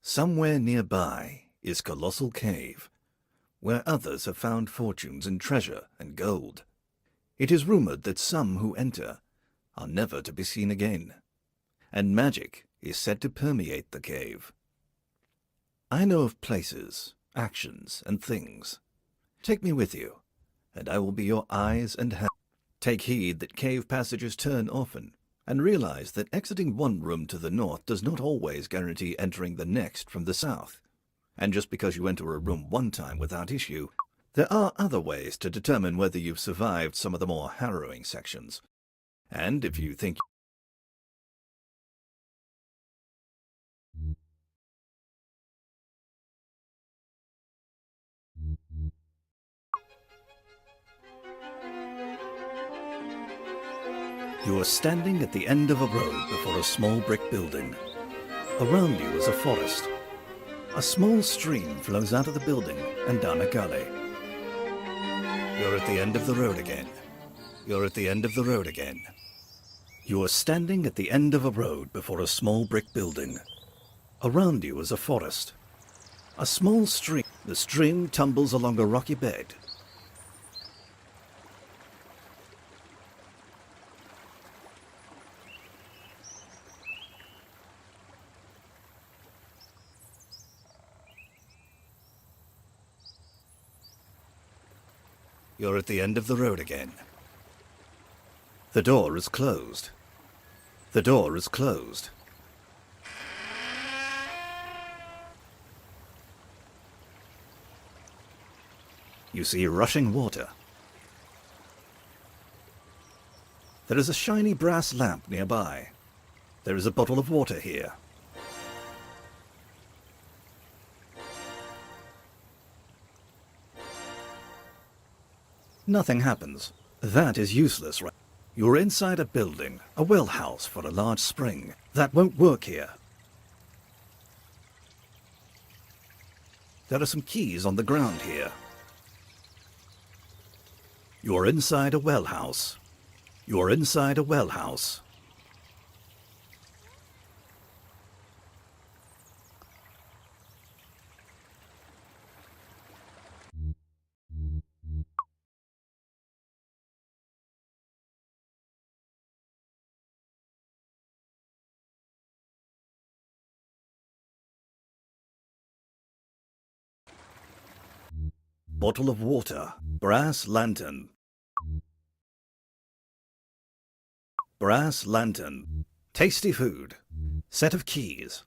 Somewhere nearby is Colossal Cave, where others have found fortunes in treasure and gold. It is rumored that some who enter are never to be seen again, and magic is said to permeate the cave. I know of places, actions, and things. Take me with you, and I will be your eyes and hands. Take heed that cave passages turn often, and realize that exiting one room to the north does not always guarantee entering the next from the south. And just because you enter a room one time without issue, there are other ways to determine whether you've survived some of the more harrowing sections. And if you think you are standing at the end of a road before a small brick building. Around you is a forest. A small stream flows out of the building and down a gully. You're at the end of the road again. You're at the end of the road again. You are standing at the end of a road before a small brick building. Around you is a forest. A small stream. The stream tumbles along a rocky bed. You're at the end of the road again. The door is closed. The door is closed. You see rushing water. There is a shiny brass lamp nearby. There is a bottle of water here. Nothing happens. That is useless, right? You're inside a building, a well house for a large spring. That won't work here. There are some keys on the ground here. You're inside a well house. You're inside a well house. Bottle of water. Brass lantern. Brass lantern. Tasty food. Set of keys.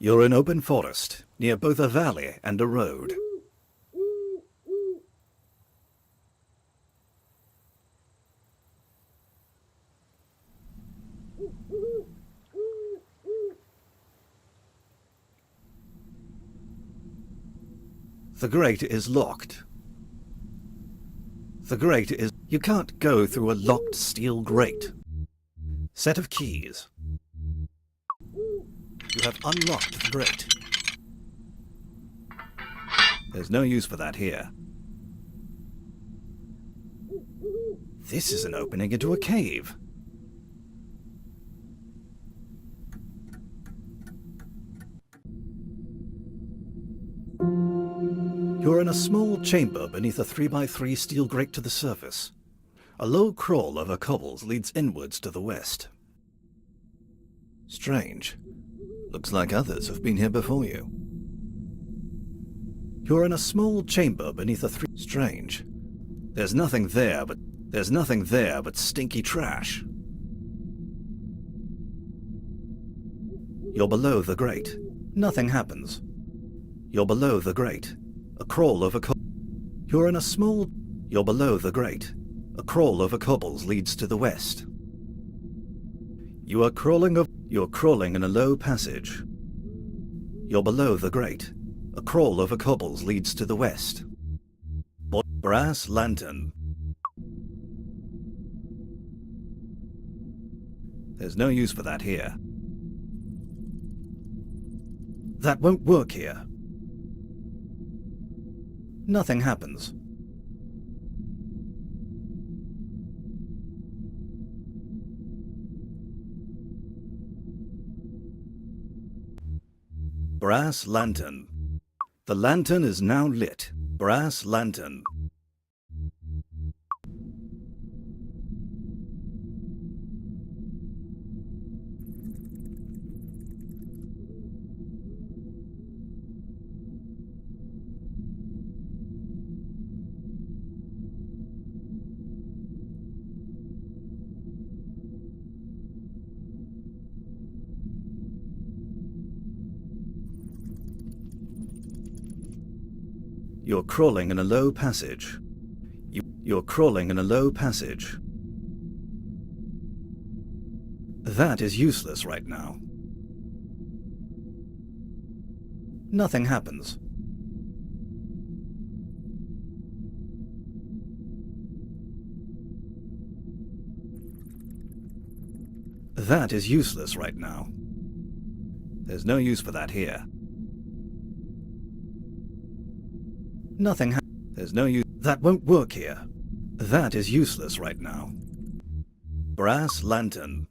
You're in open forest, near both a valley and a road. The grate is locked. The grate is... You can't go through a locked steel grate. Set of keys. You have unlocked the grate. There's no use for that here. This is an opening into a cave. You're in a small chamber beneath a 3x3 steel grate to the surface. A low crawl over cobbles leads inwards to the west. Strange. Looks like others have been here before you. You're in a small chamber beneath a Strange. There's nothing there but stinky trash. You're below the grate. Nothing happens. You're below the grate. A crawl over You're in a small... You're below the grate. A crawl over cobbles leads to the west. You're crawling in a low passage. You're below the grate. A crawl over cobbles leads to the west. Brass lantern. There's no use for that here. That won't work here. Nothing happens. Brass lantern. The lantern is now lit. Brass lantern. You're crawling in a low passage. You're crawling in a low passage. That is useless right now. Nothing happens. That is useless right now. There's no use for that here. Nothing There's no use. That won't work here. That is useless right now. Brass lantern.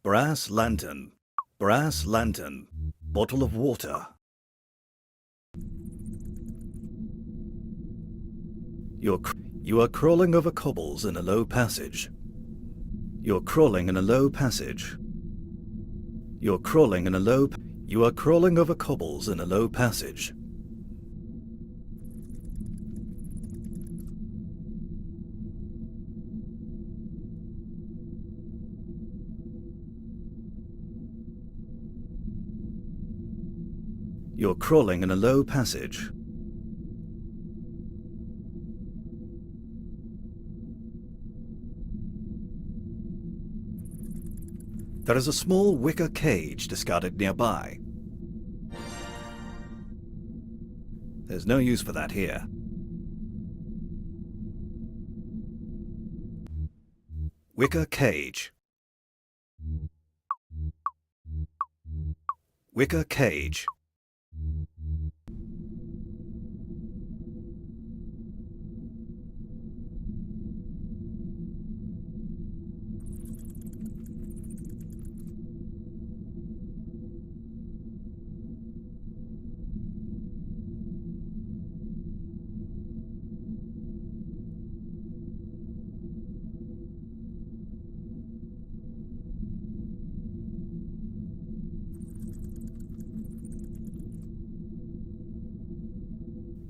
Brass lantern. Brass lantern. Bottle of water. You are crawling over cobbles in a low passage. You're crawling in a low passage. You're crawling in a low... You are crawling over cobbles in a low passage. You're crawling in a low passage. There is a small wicker cage discarded nearby. There's no use for that here. Wicker cage. Wicker cage.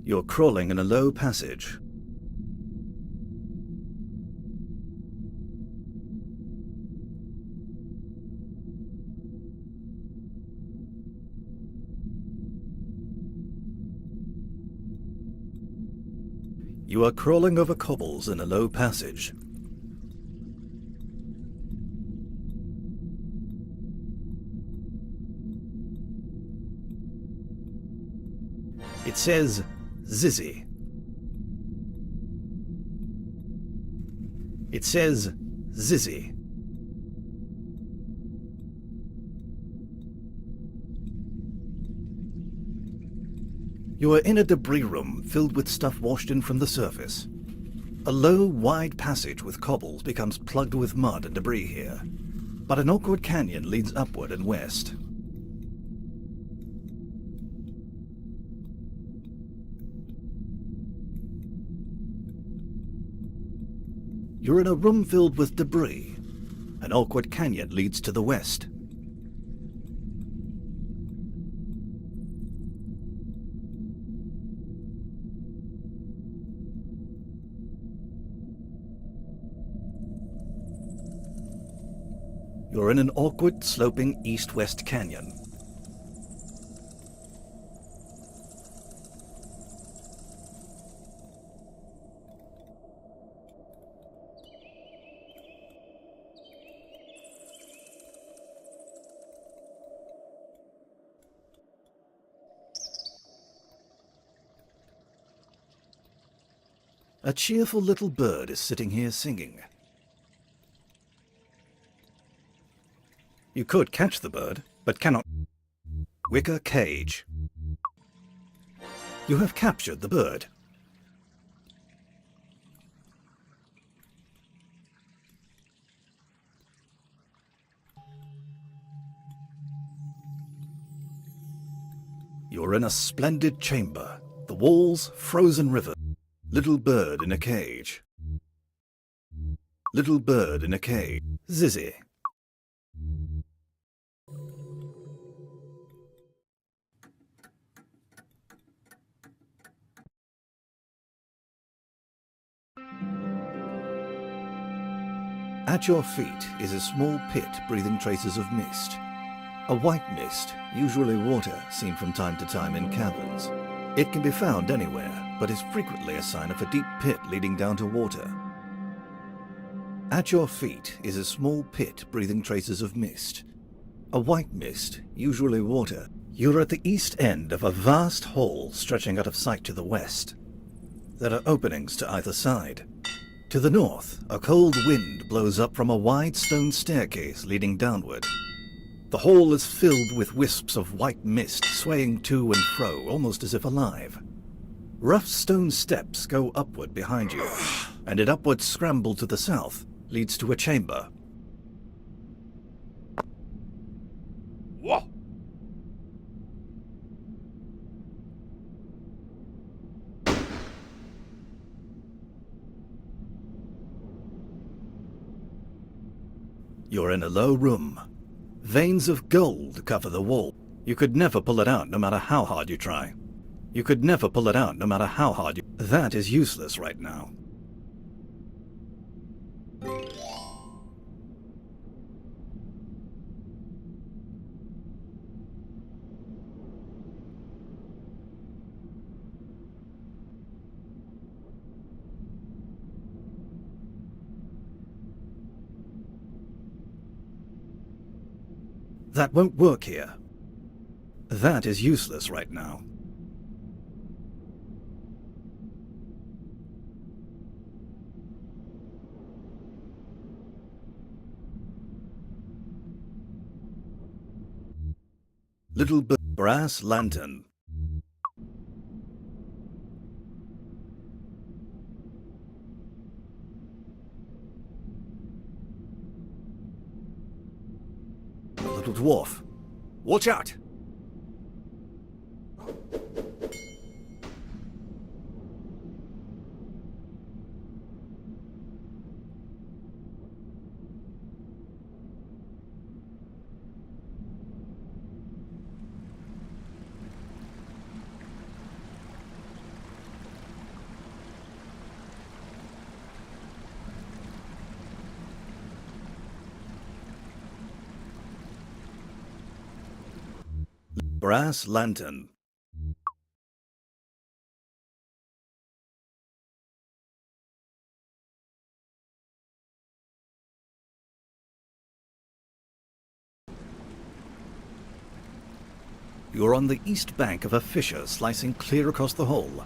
You're crawling in a low passage. You are crawling over cobbles in a low passage. It says Zizzy. It says Zizzy. You are in a debris room filled with stuff washed in from the surface. A low, wide passage with cobbles becomes plugged with mud and debris here, but an awkward canyon leads upward and west. You're in a room filled with debris. An awkward canyon leads to the west. You're in an awkward, sloping east-west canyon. A cheerful little bird is sitting here singing. You could catch the bird, but cannot. Wicker cage. You have captured the bird. You're in a splendid chamber. The walls, frozen river. Little bird in a cage. Little bird in a cage. Zizzy. At your feet is a small pit breathing traces of mist. A white mist, usually water, seen from time to time in caverns. It can be found anywhere, but is frequently a sign of a deep pit leading down to water. At your feet is a small pit breathing traces of mist. A white mist, usually water. You're at the east end of a vast hall stretching out of sight to the west. There are openings to either side. To the north, a cold wind blows up from a wide stone staircase leading downward. The hall is filled with wisps of white mist swaying to and fro, almost as if alive. Rough stone steps go upward behind you, and an upward scramble to the south leads to a chamber. Whoa! You're in a low room. Veins of gold cover the wall. You could never pull it out no matter how hard you try. You could never pull it out no matter how hard you... That is useless right now. That won't work here. That is useless right now. Little brass lantern. A little dwarf. Watch out! Brass lantern. You're on the east bank of a fissure slicing clear across the hole.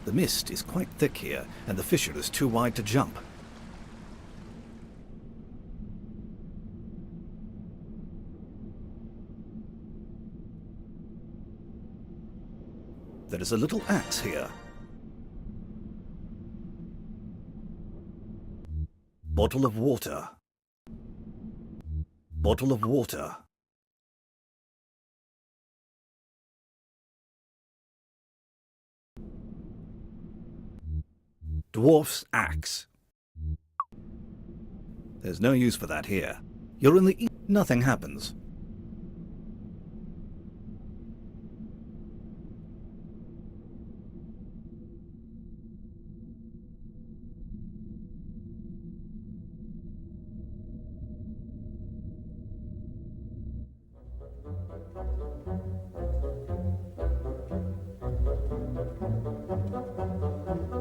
The mist is quite thick here, and the fissure is too wide to jump. There is a little axe here. Bottle of water. Bottle of water. Dwarf's axe. There's no use for that here. You're in the nothing happens.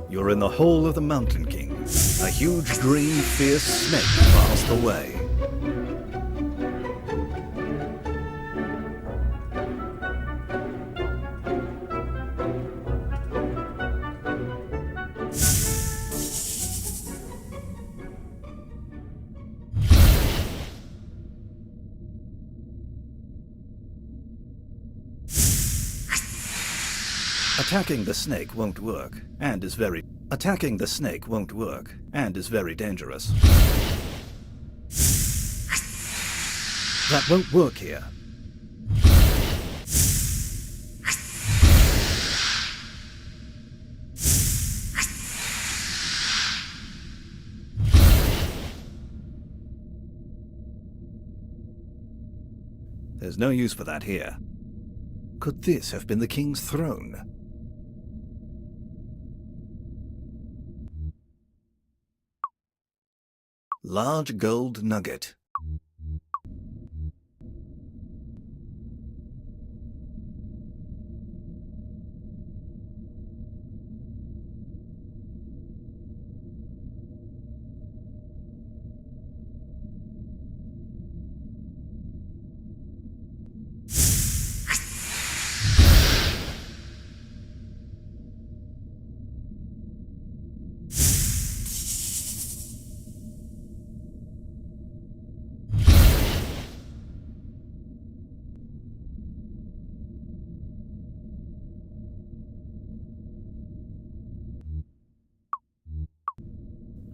You're in the hole of the Mountain King. A huge green fierce snake bars the way. Attacking the snake won't work, and is very dangerous. That won't work here. There's no use for that here. Could this have been the king's throne? Large gold nugget.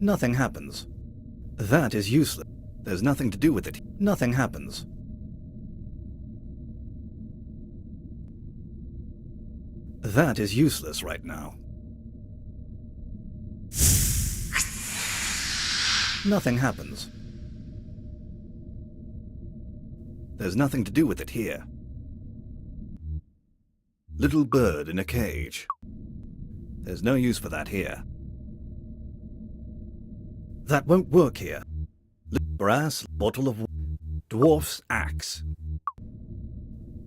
Nothing happens. That is useless. There's nothing to do with it. Nothing happens. That is useless right now. Nothing happens. There's nothing to do with it here. Little bird in a cage. There's no use for that here. That won't work here. Brass bottle of dwarf's axe.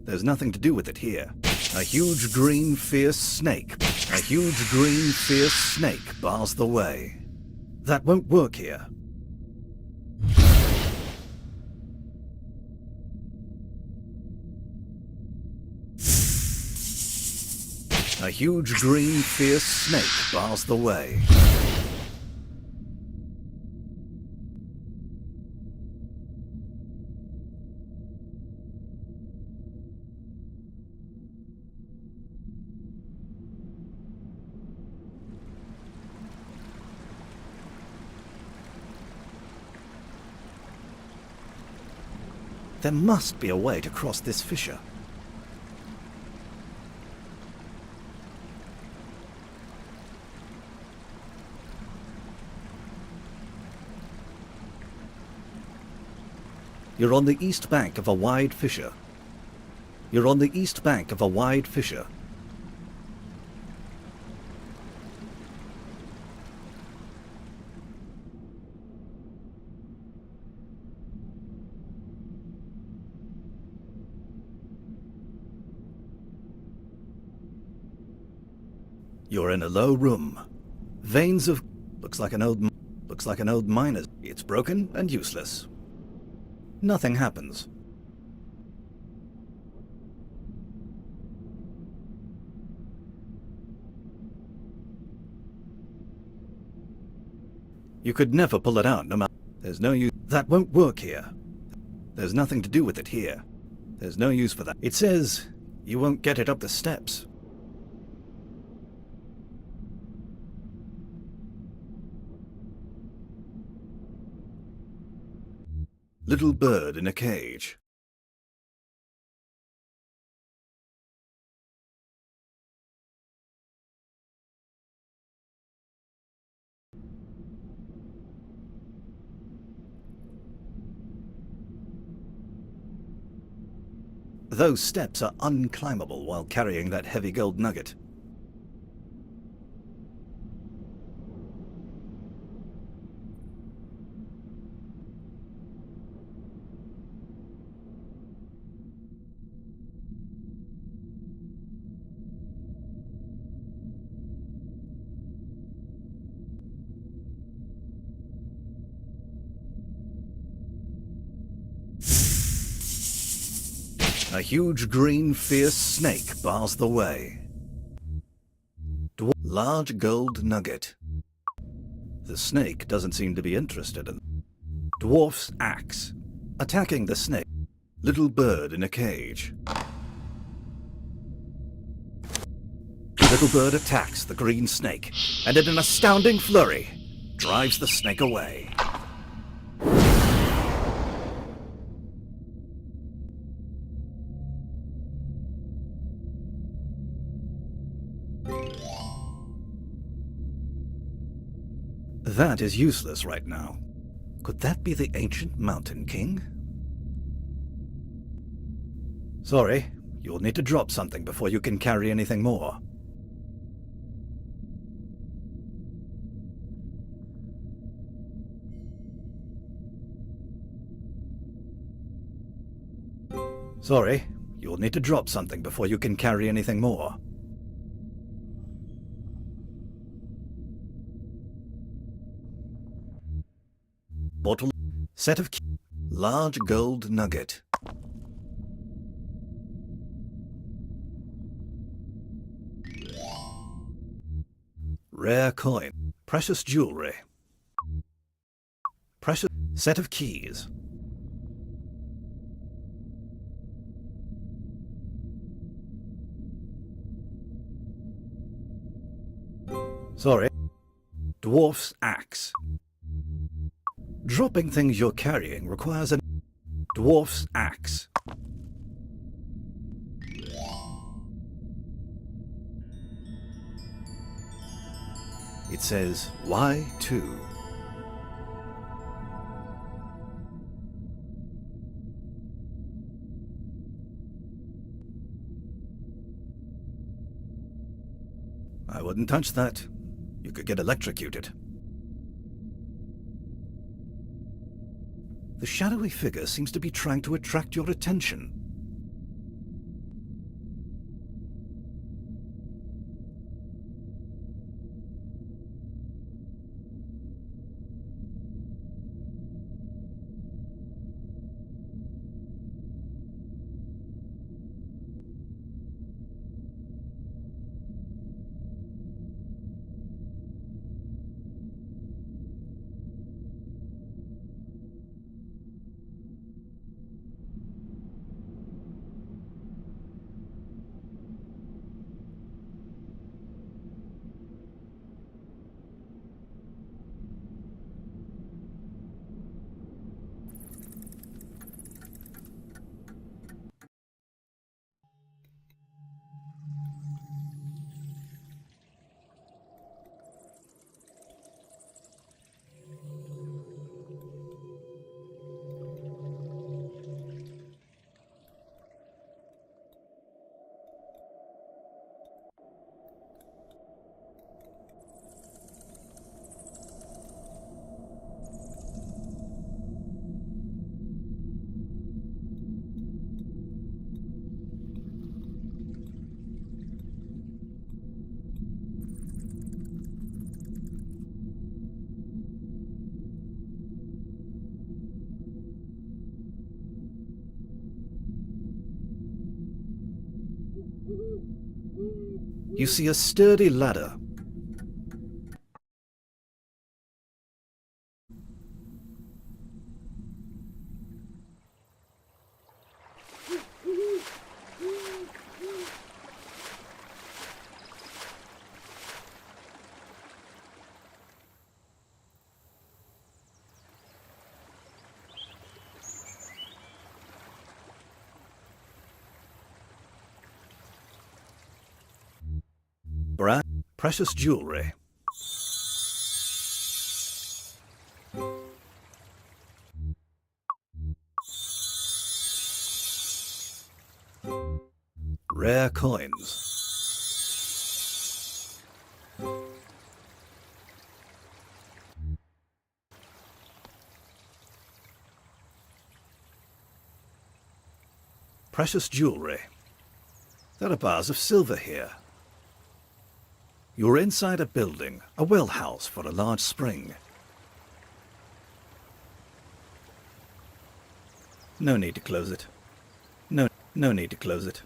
There's nothing to do with it here. A huge green fierce snake. A huge green fierce snake bars the way. That won't work here. A huge green fierce snake bars the way. There must be a way to cross this fissure. You're on the east bank of a wide fissure. You're on the east bank of a wide fissure. You're in a low room. Veins of... looks like an old miner's. It's broken and useless. Nothing happens. You could never pull it out, no matter. There's no use. That won't work here. There's nothing to do with it here. There's no use for that. It says you won't get it up the steps. Little bird in a cage. Those steps are unclimbable while carrying that heavy gold nugget. A huge green fierce snake bars the way. Large gold nugget. The snake doesn't seem to be interested in. Dwarf's axe. Attacking the snake. Little bird in a cage. Little bird attacks the green snake, and in an astounding flurry, drives the snake away. That is useless right now. Could that be the ancient Mountain King? Sorry, you'll need to drop something before you can carry anything more. Sorry, you'll need to drop something before you can carry anything more. Bottle. Set of large gold nugget. Rare coin. Precious jewelry. Precious set of keys. Sorry. Dwarf's axe. Dropping things you're carrying requires a dwarf's axe. It says Y2. I wouldn't touch that. You could get electrocuted. The shadowy figure seems to be trying to attract your attention. You see a sturdy ladder. Precious jewelry. Rare coins. Precious jewelry. There are bars of silver here. You're inside a building, a well house for a large spring. No need to close it. No need to close it.